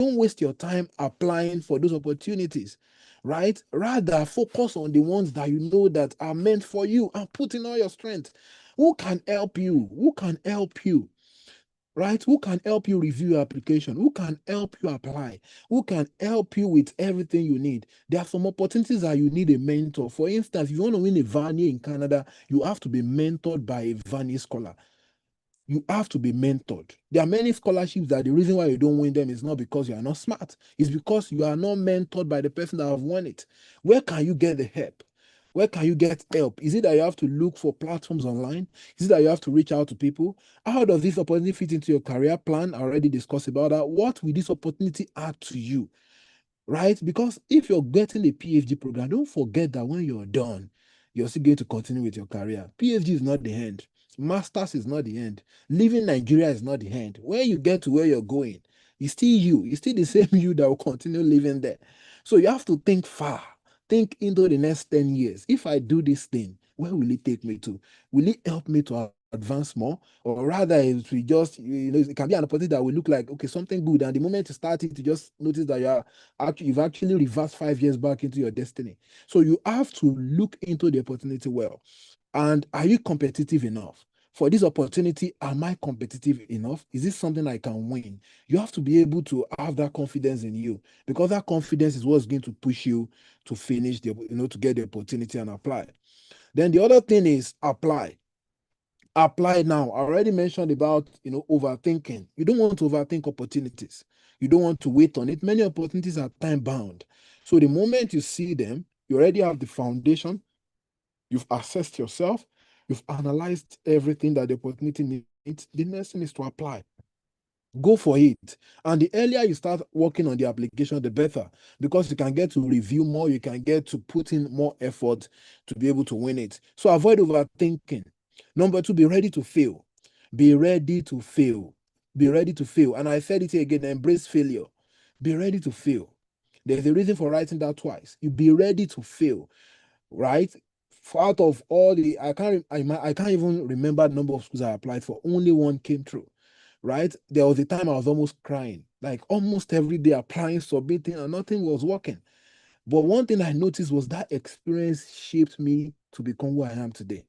Don't waste your time applying for those opportunities, right? Rather, focus on the ones that you know that are meant for you and put in all your strength. Who can help you? Who can help you? Right? Who can help you review your application? Who can help you apply? Who can help you with everything you need? There are some opportunities that you need a mentor. For instance, if you want to win a Vanier in Canada, you have to be mentored by a Vanier scholar. You have to be mentored. There are many scholarships that the reason why you don't win them is not because you are not smart. It's because you are not mentored by the person that have won it. Where can you get the help? Where can you get help? Is it that you have to look for platforms online? Is it that you have to reach out to people? How does this opportunity fit into your career plan? I already discussed about that. What will this opportunity add to you? Right? Because if you're getting a PhD program, don't forget that when you're done, you're still going to continue with your career. PhD is not the end. Masters is not the end. Leaving Nigeria is not the end. When you get to where you're going, it's still you. It's still the same you that will continue living there. So you have to think far. Think into the next 10 years. If I do this thing, where will it take me to? Will it help me to advance more? Or rather, if we just, it can be an opportunity that will look like, okay, something good. And the moment you start it, you just notice that you've actually reversed 5 years back into your destiny. So you have to look into the opportunity well. And are you competitive enough? For this opportunity, am I competitive enough? Is this something I can win? You have to be able to have that confidence in you, because that confidence is what's going to push you to finish to get the opportunity and apply. Then the other thing is apply. Apply now. I already mentioned about overthinking. You don't want to overthink opportunities. You don't want to wait on it. Many opportunities are time bound. So the moment you see them, you already have the foundation. You've assessed yourself. You've analyzed everything that the opportunity needs. The next thing is to apply. Go for it. And the earlier you start working on the application, the better, because you can get to review more, you can get to put in more effort to be able to win it. So avoid overthinking. Number two, be ready to fail. Be ready to fail. Be ready to fail. And I said it again, embrace failure. Be ready to fail. There's a reason for writing that twice. You be ready to fail, right? Out of all I can't even remember the number of schools I applied for. Only one came through, right? There was a time I was almost crying, like almost every day applying, submitting, and nothing was working. But one thing I noticed was that experience shaped me to become who I am today.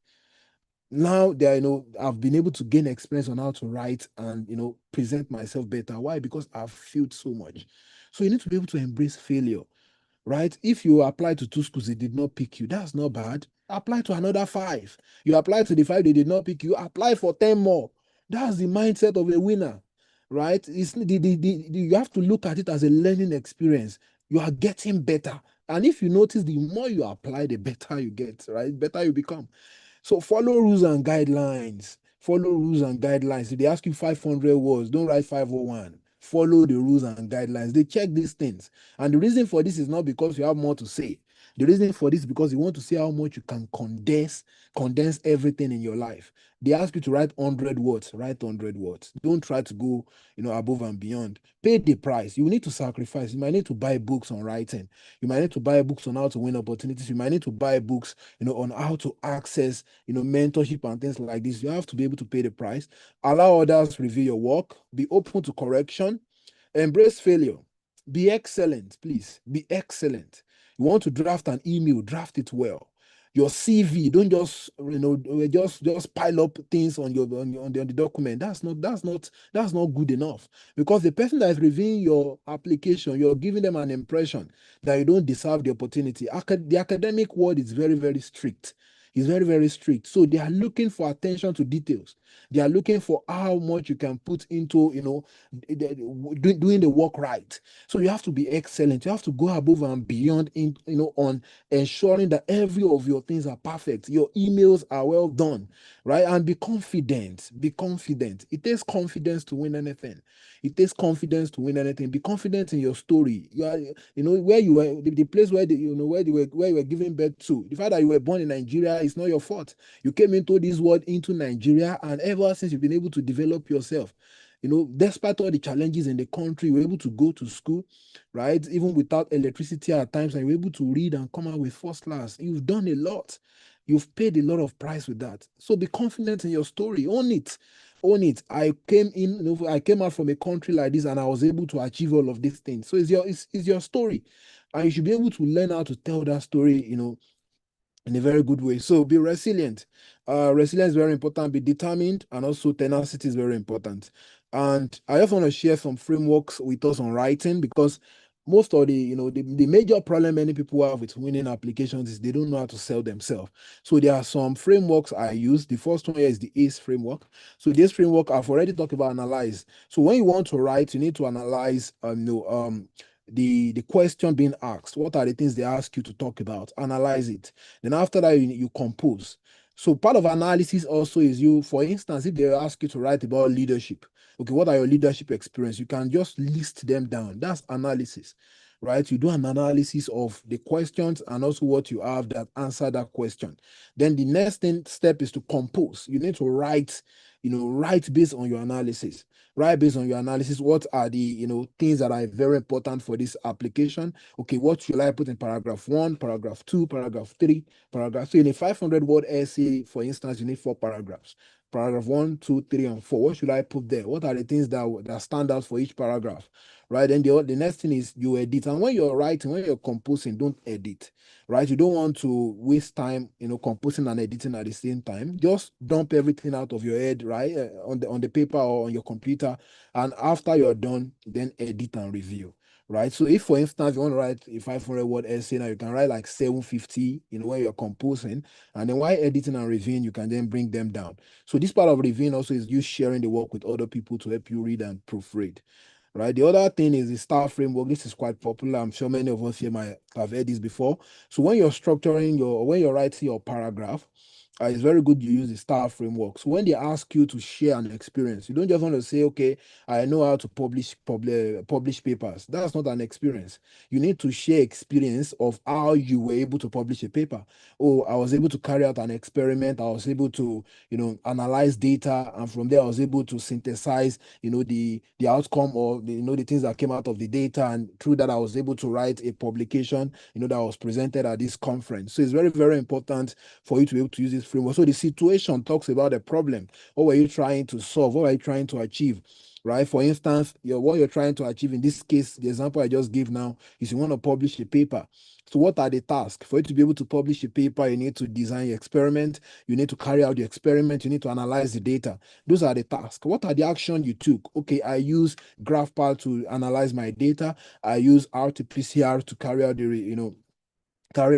Now that I've been able to gain experience on how to write and present myself better. Why? Because I've failed so much. So you need to be able to embrace failure, right? If you apply to 2 schools, they did not pick you, that's not bad. Apply to another 5. You apply to the 5, they did not pick you, apply for 10 more. That's the mindset of a winner, right? It's you have to look at it as a learning experience. You are getting better. And if you notice, the more you apply, the better you get, right? Better you become. So follow rules and guidelines. Follow rules and guidelines. If they ask you 500 words, don't write 501. Follow the rules and guidelines. They check these things. And the reason for this is not because you have more to say. The reason for this is because you want to see how much you can condense everything in your life. They ask you to write 100 words, write 100 words. Don't try to go, above and beyond. Pay the price. You need to sacrifice. You might need to buy books on writing. You might need to buy books on how to win opportunities. You might need to buy books, on how to access, mentorship and things like this. You have to be able to pay the price. Allow others review your work. Be open to correction. Embrace failure. Be excellent, please. Be excellent. You want to draft an email, draft it well. Your CV, don't just just pile up things on the document. That's not good enough, because the person that is reviewing your application, you're giving them an impression that you don't deserve the opportunity. The academic world is very, very strict. It's very, very strict. So they are looking for attention to details. They are looking for how much you can put into, doing the work right. So you have to be excellent. You have to go above and beyond on ensuring that every of your things are perfect. Your emails are well done, right? And be confident. Be confident. It takes confidence to win anything. It takes confidence to win anything. Be confident in your story. You are, where you were, the place where where you were giving birth to. The fact that you were born in Nigeria is not your fault. You came into this world, into Nigeria, and ever since you've been able to develop yourself. Despite all the challenges in the country, you were able to go to school, right? Even without electricity at times, and you were able to read and come out with first class. You've done a lot. You've paid a lot of price with that. So be confident in your story. Own it. own it. I came in, I came out from a country like this and I was able to achieve all of these things. So it's your story. And you should be able to learn how to tell that story, in a very good way. So be resilient. Resilience is very important. Be determined, and also tenacity is very important. And I just want to share some frameworks with us on writing, because most of the major problem many people have with winning applications is they don't know how to sell themselves. So there are some frameworks I use. The first one here is the ACE framework. So this framework I've already talked about analyze. So when you want to write, you need to analyze the question being asked. What are the things they ask you to talk about? Analyze it. Then after that, you compose. So part of analysis also is you, for instance, if they ask you to write about leadership, okay, what are your leadership experience? You can just list them down. That's analysis, right? You do an analysis of the questions and also what you have that answer that question. Then the next step is to compose. You need to write, write based on your analysis. Write based on your analysis. What are the things that are very important for this application? Okay, what should I put in paragraph 1, paragraph 2, paragraph 3, paragraph? So in a 500-word essay, for instance, you need 4 paragraphs. Paragraph 1, 2, 3, and 4. What should I put there? What are the things that stand out for each paragraph? Right. Then the next thing is you edit. And when you're writing, when you're composing, don't edit. Right. You don't want to waste time, composing and editing at the same time. Just dump everything out of your head, right, on the paper or on your computer. And after you're done, then edit and review. Right. So if, for instance, you want to write a 500-word essay, now you can write like 750, when you're composing. And then while editing and reviewing, you can then bring them down. So this part of reviewing also is you sharing the work with other people to help you read and proofread. Right. The other thing is the STAR framework. This is quite popular. I'm sure many of us here might have heard this before. So when you're when you're writing your paragraph, it's very good you use the STAR framework. So when they ask you to share an experience, you don't just want to say, okay, I know how to publish papers. That's not an experience. You need to share experience of how you were able to publish a paper. Oh, I was able to carry out an experiment. I was able to, analyze data, and from there I was able to synthesize, the outcome, or the things that came out of the data, and through that I was able to write a publication, that was presented at this conference. So it's very, very important for you to be able to use this framework. So the situation talks about the problem. What were you trying to solve? What were you trying to achieve? Right. For instance, what you're trying to achieve in this case, the example I just gave now, is you want to publish a paper. So what are the tasks? For you to be able to publish a paper, you need to design your experiment, you need to carry out the experiment, you need to analyze the data. Those are the tasks. What are the action you took? Okay, I use GraphPal to analyze my data. I use RT-PCR to carry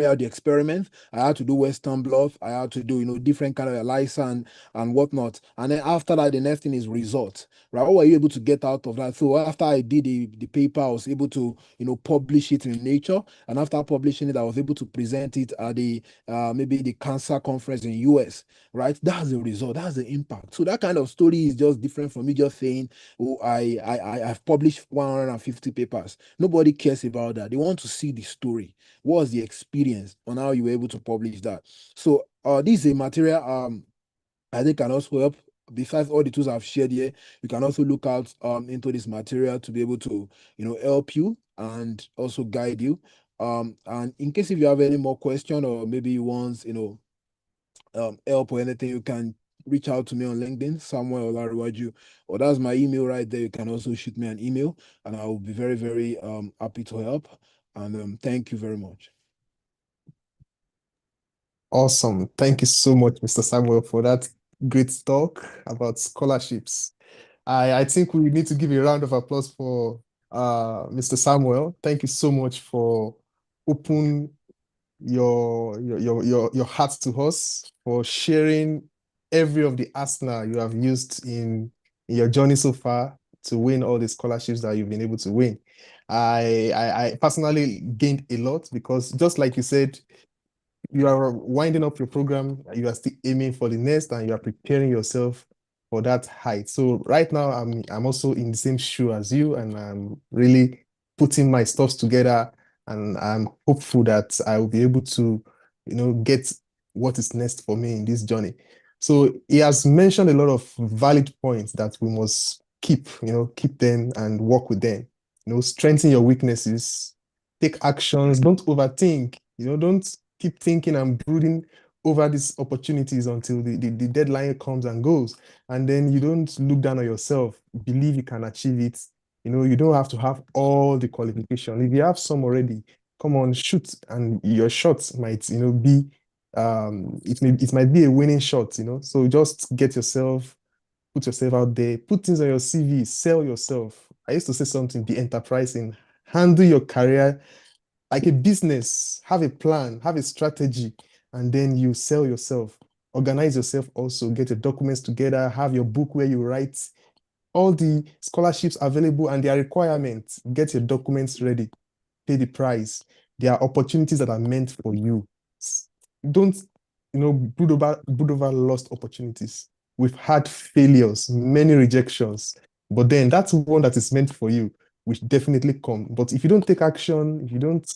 out the experiment. I had to do Western blot. I had to do, different kind of ELISA and whatnot. And then after that, the next thing is results, right? What were you able to get out of that? So after I did the paper, I was able to, publish it in Nature. And after publishing it, I was able to present it at the maybe the cancer conference in US, right? That's the result. That's the impact. So that kind of story is just different from me just saying, oh, I've published 150 papers. Nobody cares about that. They want to see the story. What was the experience on how you were able to publish that? So this is a material I think can also help. Besides all the tools I've shared here, you can also look out into this material to be able to help you and also guide you. And in case if you have any more question, or maybe you want help or anything, you can reach out to me on LinkedIn, Samuel Olariwaju, or that's my email right there. You can also shoot me an email, and I will be very, very happy to help. And thank you very much. Awesome. Thank you so much, Mr. Samuel, for that great talk about scholarships. I think we need to give a round of applause for Mr. Samuel. Thank you so much for opening your heart to us, for sharing every of the arsenal you have used in your journey so far to win all the scholarships that you've been able to win. I personally gained a lot, because just like you said, you are winding up your program, you are still aiming for the next, and you are preparing yourself for that height. So right now, I'm also in the same shoe as you, and I'm really putting my stuffs together, and I'm hopeful that I will be able to, get what is next for me in this journey. So he has mentioned a lot of valid points that we must keep, keep them and work with them. Strengthen your weaknesses, take actions, don't overthink, don't keep thinking and brooding over these opportunities until the deadline comes and goes. And then you don't look down on yourself, believe you can achieve it. You don't have to have all the qualification. If you have some already, come on, shoot, and your shots might, be it might be a winning shot. So just put yourself out there, put things on your CV, sell yourself. I used to say something, be enterprising, handle your career like a business, have a plan, have a strategy, and then you sell yourself. Organize yourself also, get your documents together, have your book where you write all the scholarships available and their requirements. Get your documents ready, pay the price. There are opportunities that are meant for you. Don't, brood over lost opportunities. We've had failures, many rejections, but then that's one that is meant for you, which definitely come. But if you don't take action, if you don't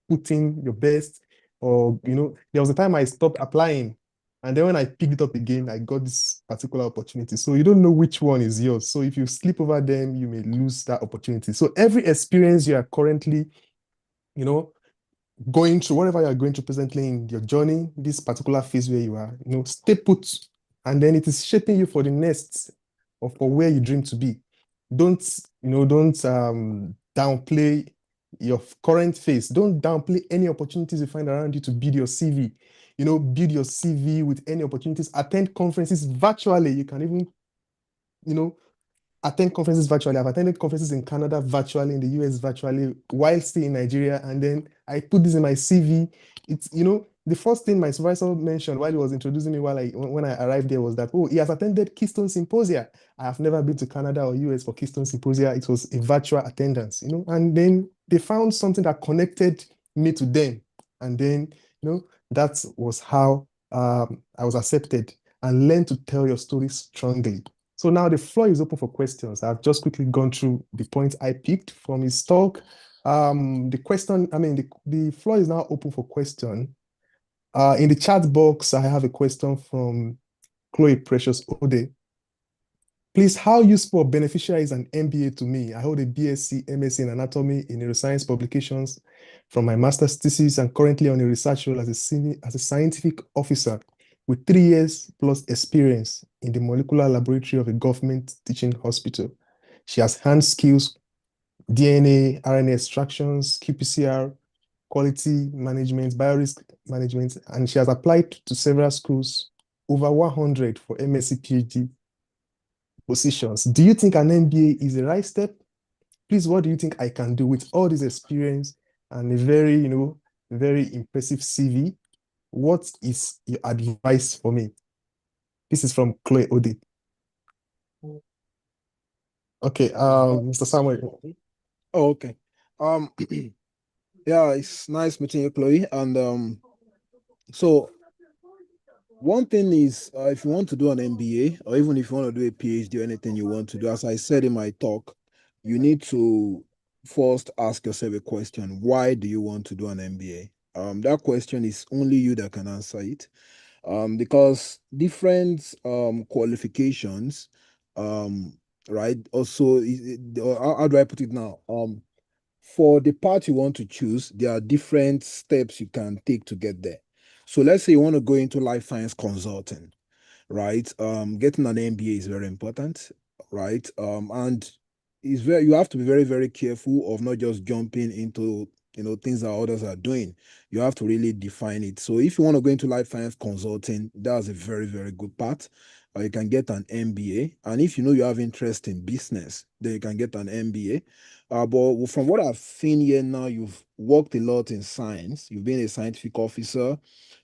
put in your best, or there was a time I stopped applying, and then when I picked it up again, I got this particular opportunity. So you don't know which one is yours. So if you sleep over them, you may lose that opportunity. So every experience you are currently, you know, going through, whatever you are going through presently in your journey, this particular phase where you are, stay put, and then it is shaping you for the next, or for where you dream to be. Don't downplay your current phase. Don't downplay any opportunities you find around you to build your CV. Build your CV with any opportunities. Attend conferences virtually. You can even, you know, attend conferences virtually. I've attended conferences in Canada virtually, in the US virtually, while still in Nigeria. And then I put this in my CV. It's, the first thing my supervisor mentioned while he was introducing me when I arrived there was that, oh, he has attended Keystone Symposia. I have never been to Canada or US for Keystone Symposia. It was a virtual attendance, and then they found something that connected me to them. And then, that was how I was accepted, and learn to tell your story strongly. So now the floor is open for questions. I've just quickly gone through the points I picked from his talk. The floor is now open for question. In the chat box, I have a question from Chloe Precious Ode. Please, how useful or beneficial is an MBA to me? I hold a BSc, MSc in anatomy in neuroscience publications from my master's thesis, and currently on a research role as a scientific officer with 3 years plus experience in the molecular laboratory of a government teaching hospital. She has hand skills, DNA, RNA extractions, qPCR, quality management, biorisk management, and she has applied to several schools, over 100 for MSc, PhD positions. Do you think an MBA is the right step? Please, what do you think I can do with all this experience and a very, very impressive CV? What is your advice for me? This is from Chloe Ode. Okay, Mr. Samuel. Oh, okay. Yeah, it's nice meeting you, Chloe. And so one thing is, if you want to do an MBA, or even if you want to do a PhD or anything you want to do, as I said in my talk, you need to first ask yourself a question: why do you want to do an MBA? That question is only you that can answer it, because different qualifications, right? Also, how do I put it now? For the path you want to choose, there are different steps you can take to get there. So let's say you want to go into life science consulting, right? Getting an MBA is very important, right? And you have to be very, very careful of not just jumping into things that others are doing. You have to really define it. So if you want to go into life science consulting, that's a very, very good path. You can get an MBA. And if you have interest in business, then you can get an MBA. But from what I've seen here now, you've worked a lot in science. You've been a scientific officer.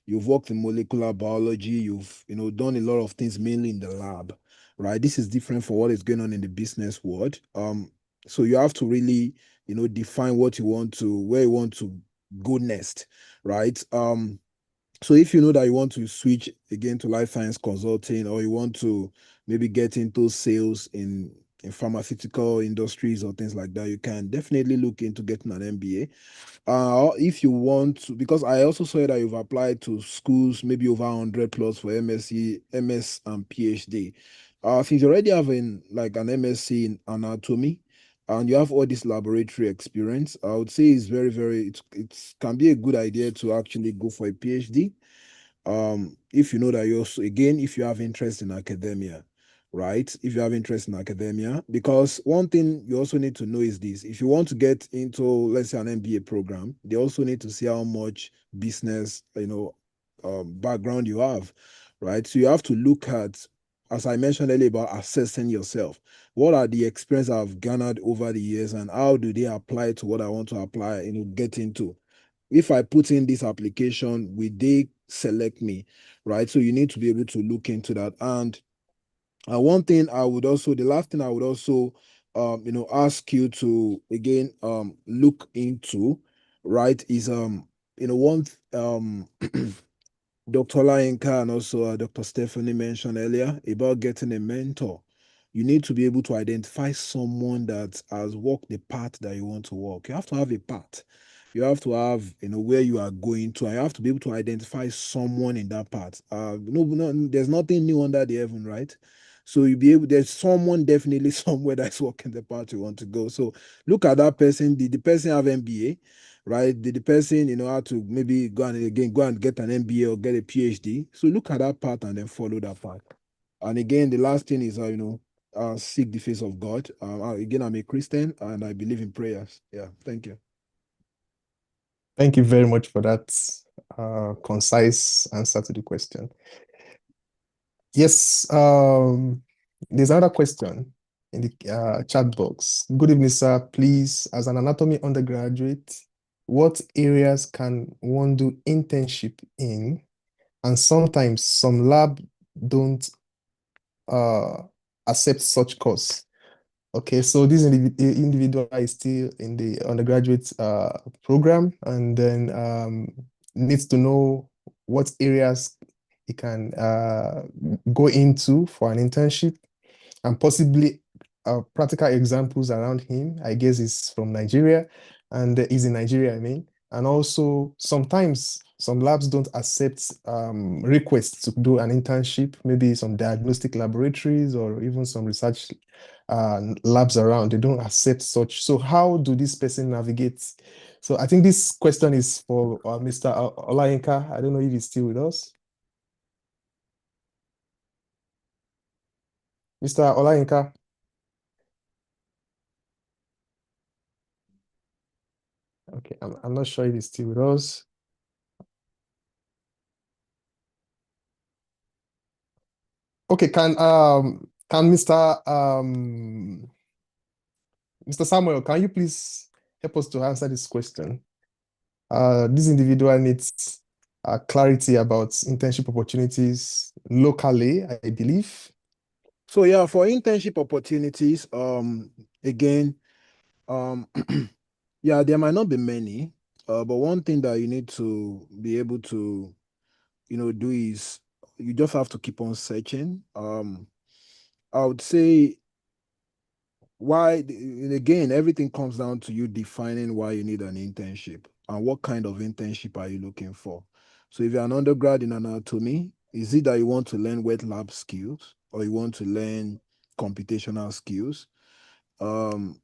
You've worked in molecular biology. You've done a lot of things mainly in the lab, right? This is different from what is going on in the business world. So you have to really define what you want to, where you want to go next, right? So if you know that you want to switch again to life science consulting, or you want to maybe get into sales in pharmaceutical industries or things like that, you can definitely look into getting an MBA. If you want to, because I also saw that you've applied to schools, maybe over 100 plus for MSc, MS and PhD. Since you already have like an MSc in anatomy, and you have all this laboratory experience, I would say it's very, very, it can be a good idea to actually go for a PhD. if you know that you're again, if you have interest in academia, right? If you have interest in academia, because one thing you also need to know is this: if you want to get into, let's say, an MBA program, they also need to see how much business, background you have, right? So you have to look at, as I mentioned earlier, about assessing yourself. What are the experience I've garnered over the years, and how do they apply to what I want to apply, get into? If I put in this application, will they select me, right? So you need to be able to look into that. And one thing I would also, the last thing I would also, ask you to again, look into, right, is, one, Dr. Lainka and also Dr. Stephanie mentioned earlier about getting a mentor. You need to be able to identify someone that has walked the path that you want to walk. You have to have a path. You have to have, where you are going to, and you have to be able to identify someone in that path. No, there's nothing new under the heaven, right? So you be able, there's someone definitely somewhere that's walking the path you want to go. So look at that person. Did the person have MBA? Right? Did the person, how to maybe go and get an MBA or get a PhD? So look at that path and then follow that path. And again, the last thing is, seek the face of God. Again, I'm a Christian and I believe in prayers. Yeah, thank you. Thank you very much for that concise answer to the question. Yes, there's another question in the chat box. Good evening, sir. Please, as an anatomy undergraduate, what areas can one do internship in? And sometimes some lab don't accept such course. Okay, so this individual is still in the undergraduate program, and then needs to know what areas he can go into for an internship, and possibly practical examples around him. I guess he's from Nigeria, and he's in Nigeria, I mean. And also sometimes some labs don't accept requests to do an internship, maybe some diagnostic laboratories or even some research labs around. They don't accept such. So how do this person navigate? So I think this question is for Mr. Olayinka. I don't know if he's still with us. Mr. Olayinka. Okay, I'm not sure if he's still with us. Okay, can Mr. Samuel, can you please help us to answer this question? This individual needs clarity about internship opportunities locally, I believe. So yeah, for internship opportunities, again, yeah, there might not be many, but one thing that you need to be able to, do is you just have to keep on searching. I would say why, again, everything comes down to you defining why you need an internship and what kind of internship are you looking for. So if you're an undergrad in anatomy, is it that you want to learn wet lab skills or you want to learn computational skills? Um,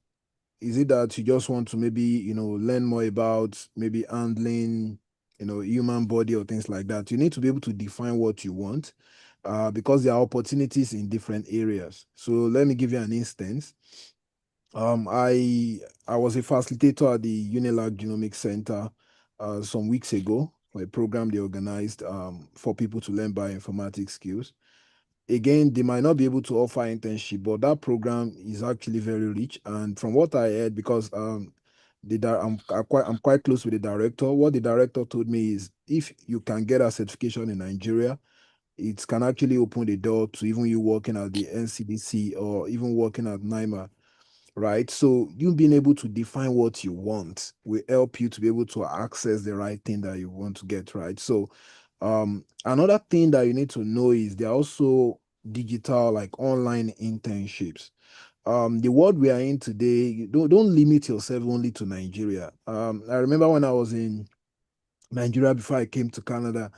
is it that you just want to maybe, learn more about maybe handling, human body or things like that? You need to be able to define what you want, because there are opportunities in different areas. So let me give you an instance. I was a facilitator at the Unilag Genomics Center some weeks ago for a program they organized for people to learn bioinformatics skills. Again, they might not be able to offer internship, but that program is actually very rich. And from what I heard, because I'm quite close with the director. What the director told me is, if you can get a certification in Nigeria, it can actually open the door to even you working at the NCDC or even working at NIMA, right? So you being able to define what you want will help you to be able to access the right thing that you want to get, right? So another thing that you need to know is there are also digital, like online internships. The world we are in today, you don't limit yourself only to Nigeria. I remember when I was in Nigeria before I came to Canada,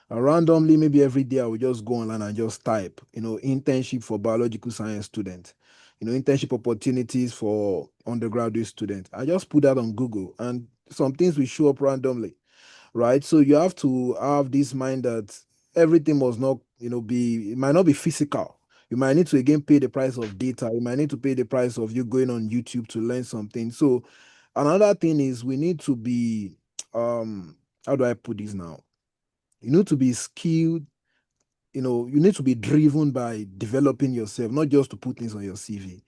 randomly, maybe every day I would just go online and just type, internship for biological science students, internship opportunities for undergraduate students. I just put that on Google and some things will show up randomly, right? So you have to have this mind that everything must not, it might not be physical. You might need to again pay the price of data. You might need to pay the price of you going on YouTube to learn something. So another thing is we need to be, how do I put this now? You need to be skilled, you need to be driven by developing yourself, not just to put things on your CV.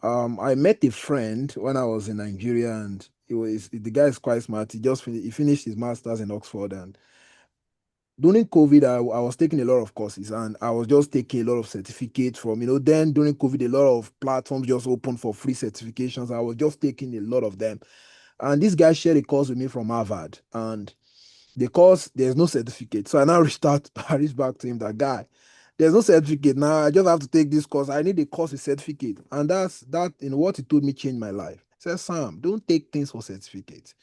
I met a friend when I was in Nigeria, and the guy is quite smart. He finished his masters in Oxford, and during COVID, I was taking a lot of courses, and I was just taking a lot of certificates from, then during COVID, a lot of platforms just opened for free certifications. I was just taking a lot of them. And this guy shared a course with me from Harvard, and the course, there's no certificate. So I now I reached back to him, that guy, there's no certificate. Now I just have to take this course. I need a course with certificate. And what he told me changed my life. He said, Sam, don't take things for certificates.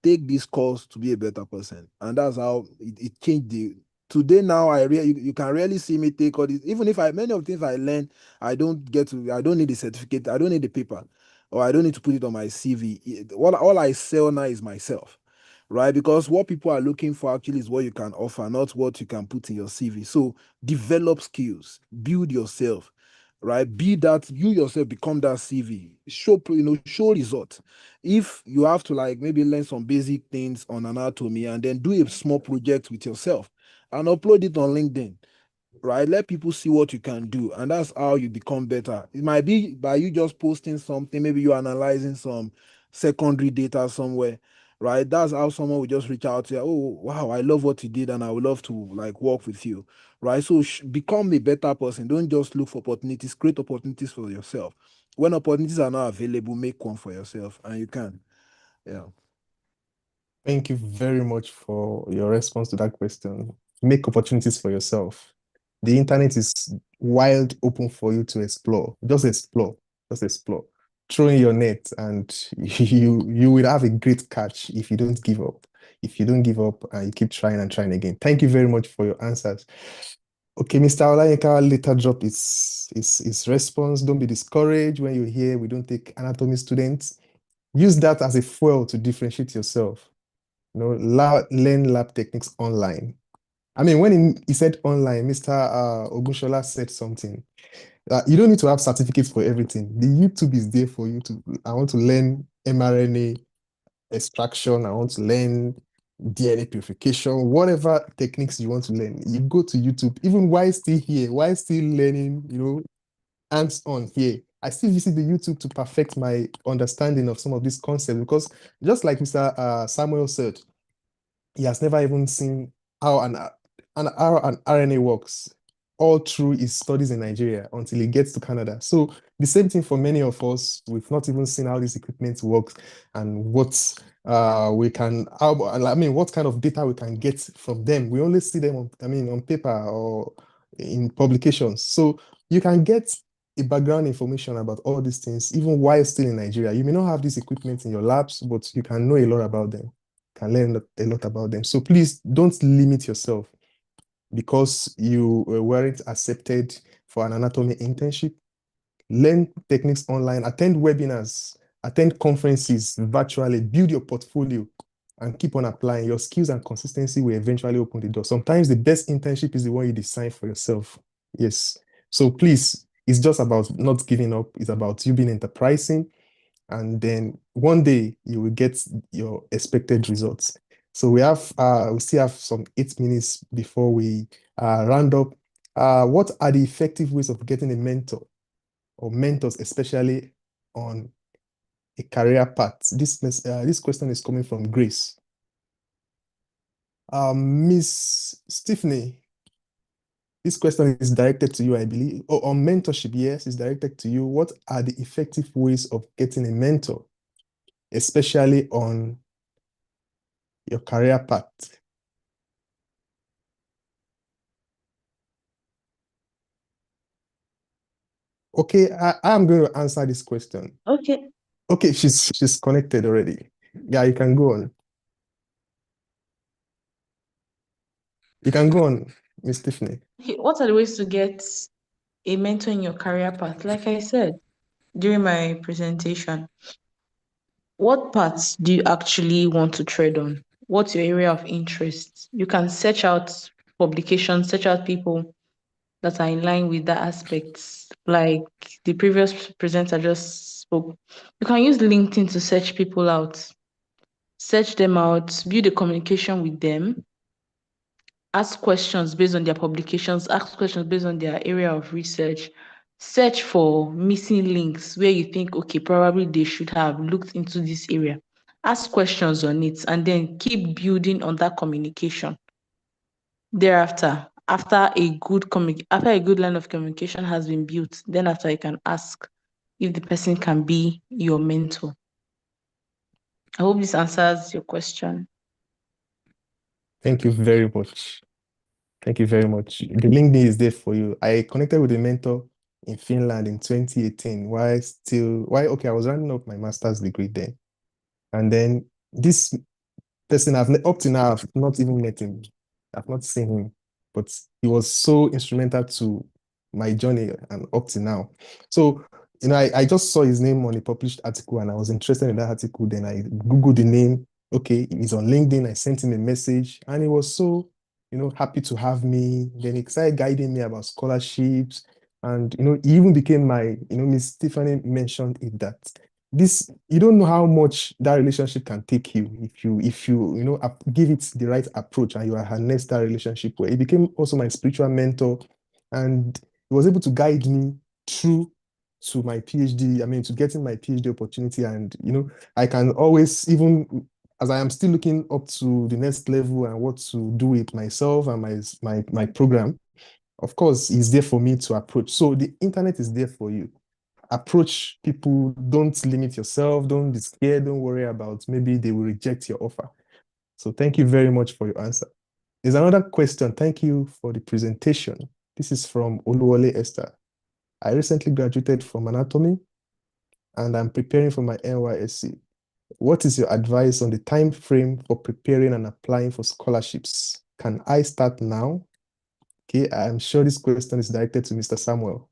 Take this course to be a better person. And that's how it changed today. Now you can really see me take all this. Even if many of the things I learned, I don't need the certificate, I don't need the paper, or I don't need to put it on my CV. All I sell now is myself, right? Because what people are looking for actually is what you can offer, not what you can put in your CV. So develop skills, build yourself, right? Be that you yourself, become that CV. Show results. If you have to, like, maybe learn some basic things on anatomy, and then do a small project with yourself and upload it on LinkedIn, right? Let people see what you can do, and that's how you become better. It might be by you just posting something, maybe you're analyzing some secondary data somewhere, right? That's how someone will just reach out to you. Oh, wow, I love what you did, and I would love to, like, work with you, right? So become a better person. Don't just look for opportunities, create opportunities for yourself. When opportunities are not available, make one for yourself, and you can. Yeah. Thank you very much for your response to that question. Make opportunities for yourself. The internet is wide open for you to explore. Just explore. Just explore. Throw in your net, and you will have a great catch if you don't give up. If you don't give up and you keep trying and trying again. Thank you very much for your answers. Okay, Mr. Olayinka later drop his response. Don't be discouraged when you hear we don't take anatomy students. Use that as a fuel to differentiate yourself. Learn lab techniques online. I mean, when he said online, Mr. Ogunshola said something. You don't need to have certificates for everything. The YouTube is there for you I want to learn mRNA extraction. I want to learn DNA purification, whatever techniques you want to learn. You go to YouTube, even while still here, while still learning, hands-on here. I still visit the YouTube to perfect my understanding of some of these concepts, because just like Mr. Samuel said, he has never even seen how how an RNA works all through his studies in Nigeria until he gets to Canada. So the same thing for many of us. We've not even seen how this equipment works and what what kind of data we can get from them. We only see them on paper or in publications. So you can get a background information about all these things even while still in Nigeria. You may not have this equipment in your labs, but you can know a lot about them, can learn a lot about them. So please don't limit yourself because you weren't accepted for an anatomy internship. Learn techniques online, attend webinars, attend conferences virtually, build your portfolio, and keep on applying. Your skills and consistency will eventually open the door. Sometimes the best internship is the one you design for yourself. Yes. So please, it's just about not giving up. It's about you being enterprising, and then one day you will get your expected results. So we still have some 8 minutes before we round up. What are the effective ways of getting a mentor or mentors, especially on a career path? This question is coming from Grace. Miss Stephanie, this question is directed to you, I believe. On mentorship, yes, it's directed to you. What are the effective ways of getting a mentor, especially on your career path? Okay, I'm going to answer this question. Okay. Okay, she's connected already. Yeah, you can go on. You can go on, Miss Tiffany. What are the ways to get a mentor in your career path? Like I said during my presentation, what paths do you actually want to tread on? What's your area of interest? You can search out publications, search out people that are in line with that aspect. Like the previous presenter just spoke. You can use LinkedIn to search people out, search them out, build a communication with them, ask questions based on their publications, ask questions based on their area of research, search for missing links where you think, okay, probably they should have looked into this area. Ask questions on it and then keep building on that communication. Thereafter, after a good line of communication has been built, then after you can ask if the person can be your mentor. I hope this answers your question. Thank you very much. Thank you very much. The LinkedIn is there for you. I connected with a mentor in Finland in 2018 I was running up my master's degree then. And then this person up to now, I've not even met him. I've not seen him, but he was so instrumental to my journey and up to now. So, I just saw his name on a published article and I was interested in that article. Then I Googled the name. Okay, he's on LinkedIn. I sent him a message and he was so, happy to have me. Then he started guiding me about scholarships. And, he even became my, Miss Stephanie mentioned it that you don't know how much that relationship can take you if you give it the right approach and you harness that relationship where he became also my spiritual mentor and he was able to guide me through to my PhD, to getting my PhD opportunity. And I can always, even as I am still looking up to the next level and what to do with myself and my program, of course, he's there for me to approach. So the internet is there for you. Approach people, don't limit yourself, don't be scared, don't worry about maybe they will reject your offer. So thank you very much for your answer. There's another question. Thank you for the presentation. This is from Oluwole Esther. I recently graduated from anatomy and I'm preparing for my NYSC. What is your advice on the time frame for preparing and applying for scholarships? Can I start now? Okay, I'm sure this question is directed to Mr. Samuel.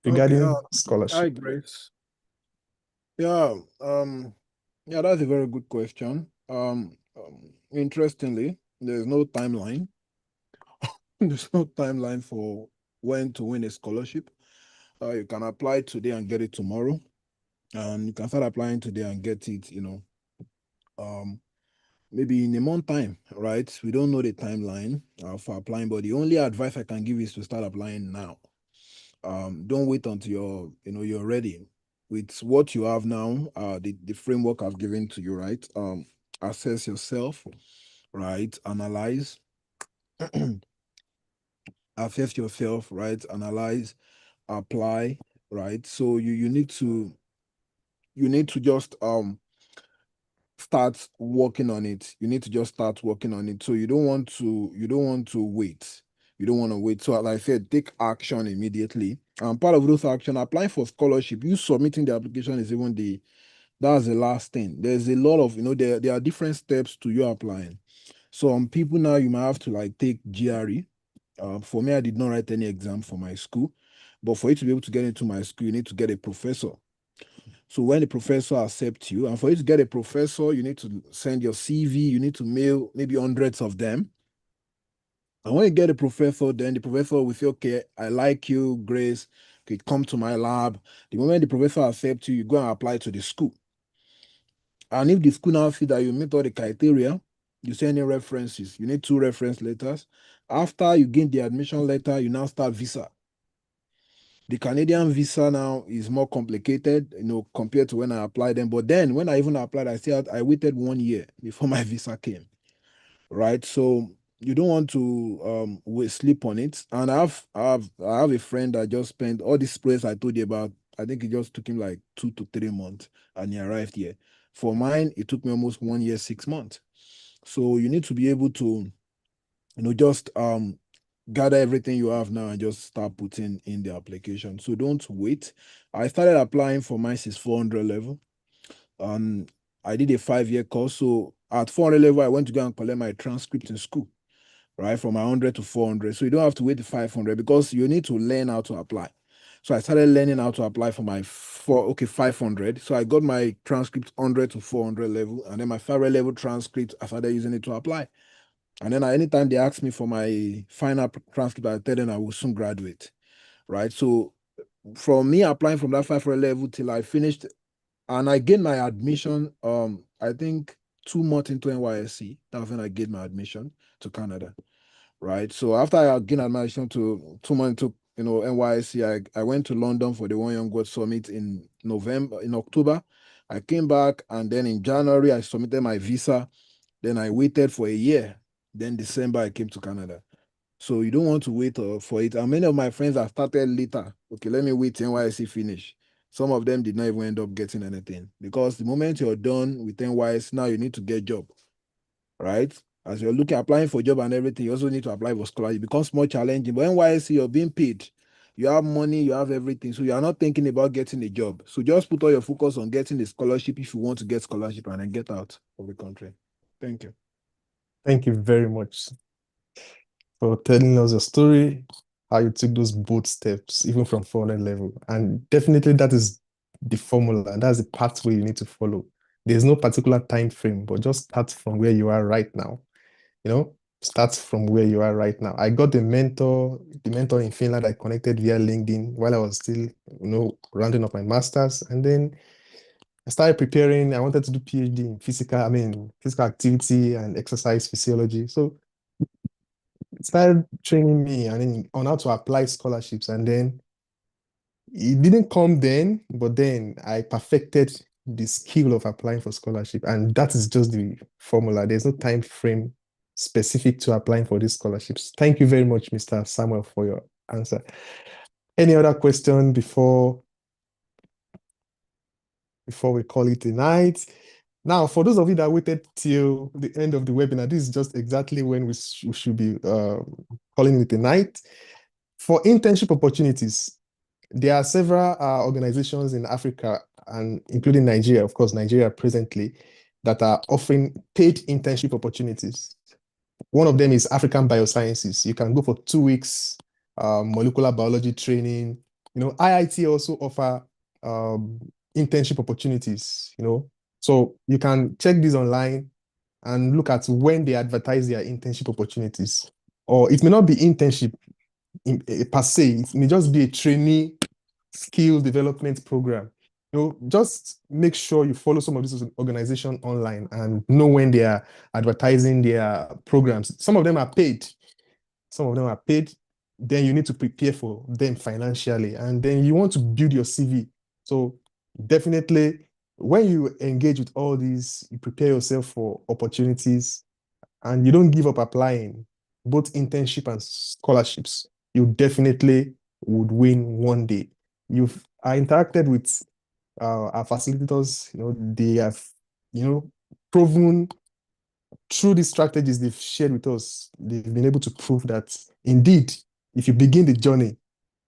Regarding scholarship. Hi, Grace. Yeah, that's a very good question. Interestingly, there's no timeline. There's no timeline for when to win a scholarship. You can apply today and get it tomorrow. And you can start applying today and get it, maybe in a month time, right? We don't know the timeline for applying, but the only advice I can give is to start applying now. Don't wait until you're ready. With what you have now, the framework I've given to you, right? Assess yourself, right? Analyze. Assess yourself, right? Analyze, apply, right? So you need to just start working on it. You need to just start working on it. So you don't want to wait. You don't want to wait. So like I said, take action immediately. And part of those action, applying for scholarship, you submitting the application is even that's the last thing. There's a lot of, there are different steps to you applying. So people now, you might have to like take GRE. For me, I did not write any exam for my school, but for you to be able to get into my school, you need to get a professor. So when the professor accepts you, and for you to get a professor, you need to send your CV, you need to mail maybe hundreds of them. And when you get a professor, then the professor will say, okay, I like you, Grace, okay, come to my lab. The moment the professor accepts you, you go and apply to the school. And if the school now see that you meet all the criteria, you send in references. You need 2 reference letters. After you gain the admission letter, you now start visa. The Canadian visa now is more complicated, compared to when I applied them. But then when I even applied, I waited 1 year before my visa came, right? So you don't want to sleep on it. And I have a friend that just spent all this place I told you about. I think it just took him like 2 to 3 months, and he arrived here. For mine, it took me almost 1 year, 6 months. So you need to be able to, just gather everything you have now and just start putting in the application. So don't wait. I started applying for my 400 level. I did a 5-year course. So at 400 level, I went to go and collect my transcript in school, right? From 100 to 400. So you don't have to wait to 500 because you need to learn how to apply. So I started learning how to apply for my 500. So I got my transcript 100 to 400 level, and then my 500 level transcript, I started using it to apply. And then anytime they ask me for my final transcript, I tell them I will soon graduate, right? So from me applying from that 500 level till I finished, and I gained my admission, I think 2 months into NYSC, that was when I gained my admission to Canada, right? So after I gained admission to 2 months into NYSC, I went to London for the One Young God Summit in October. I came back, and then in January I submitted my visa. Then I waited for a year. Then December I came to Canada. So you don't want to wait for it. And many of my friends have started later. Okay, let me wait till NYSC finish. Some of them did not even end up getting anything, because the moment you're done with NYSC, now you need to get job, right? As you're applying for job and everything, you also need to apply for scholarship. It becomes more challenging. But NYSC, you're being paid. You have money, you have everything. So you are not thinking about getting a job. So just put all your focus on getting the scholarship if you want to get scholarship, and then get out of the country. Thank you. Thank you very much for telling us your story, how you took those bold steps, even from 400 level. And definitely that is the formula, and that's the pathway you need to follow. There's no particular time frame, but just start from where you are right now. Start from where you are right now. I got the mentor in Finland I connected via LinkedIn while I was still, rounding up my master's. And then I started preparing. I wanted to do PhD in physical activity and exercise physiology. So it started training me on how to apply scholarships. And then it didn't come then, but then I perfected the skill of applying for scholarship. And that is just the formula. There's no time frame specific to applying for these scholarships. Thank you very much, Mr. Samuel, for your answer. Any other question before we call it a night? Now, for those of you that waited till the end of the webinar, this is just exactly when we should be calling it a night. For internship opportunities, there are several organizations in Africa, and including Nigeria, of course, Nigeria presently, that are offering paid internship opportunities. One of them is African Biosciences. You can go for 2 weeks molecular biology training. IIT also offer internship opportunities, So you can check this online and look at when they advertise their internship opportunities. Or it may not be internship per se, it may just be a trainee skill development program. Just make sure you follow some of these organizations online and know when they are advertising their programs. Some of them are paid. Then you need to prepare for them financially, and then you want to build your CV. So definitely, when you engage with all these, you prepare yourself for opportunities, and you don't give up applying, both internship and scholarships. You definitely would win one day. I interacted with our facilitators. They have, proven through these strategies they've shared with us. They've been able to prove that indeed, if you begin the journey,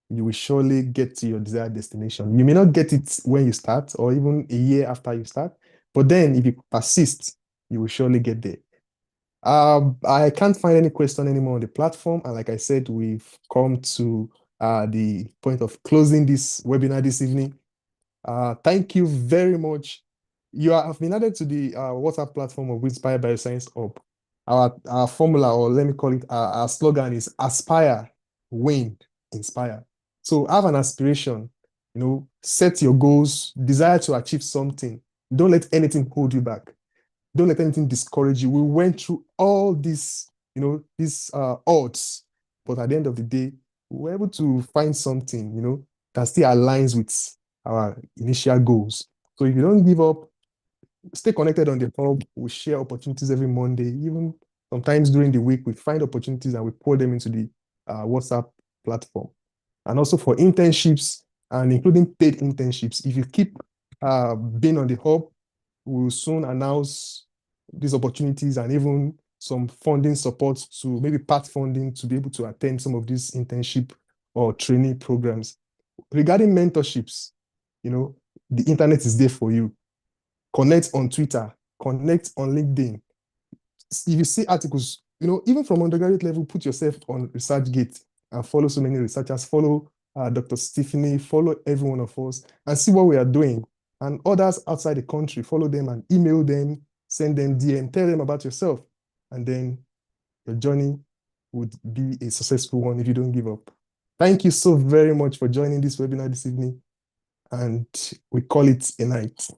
you will surely get to your desired destination. You may not get it when you start, or even a year after you start, but then if you persist, you will surely get there. I can't find any question anymore on the platform. And like I said, we've come to the point of closing this webinar this evening. Thank you very much. You have been added to the WhatsApp platform of Inspire Bioscience Hub. Our formula, or let me call it, our slogan is Aspire, Win, Inspire. So have an aspiration, set your goals, desire to achieve something. Don't let anything hold you back. Don't let anything discourage you. We went through all these odds, but at the end of the day, we were able to find something, that still aligns with our initial goals. So if you don't give up, stay connected on the hub. We share opportunities every Monday. Even sometimes during the week, we find opportunities and we pour them into the WhatsApp platform. And also for internships, and including paid internships, if you keep being on the hub, we'll soon announce these opportunities and even some funding support, to maybe part funding, to be able to attend some of these internship or training programs. Regarding mentorships, the internet is there for you. Connect on Twitter, connect on LinkedIn. If you see articles, even from undergraduate level, put yourself on ResearchGate and follow so many researchers. Follow Dr. Stephanie, follow every one of us and see what we are doing. And others outside the country, follow them and email them, send them DM, tell them about yourself. And then your journey would be a successful one if you don't give up. Thank you so very much for joining this webinar this evening. And we call it a night.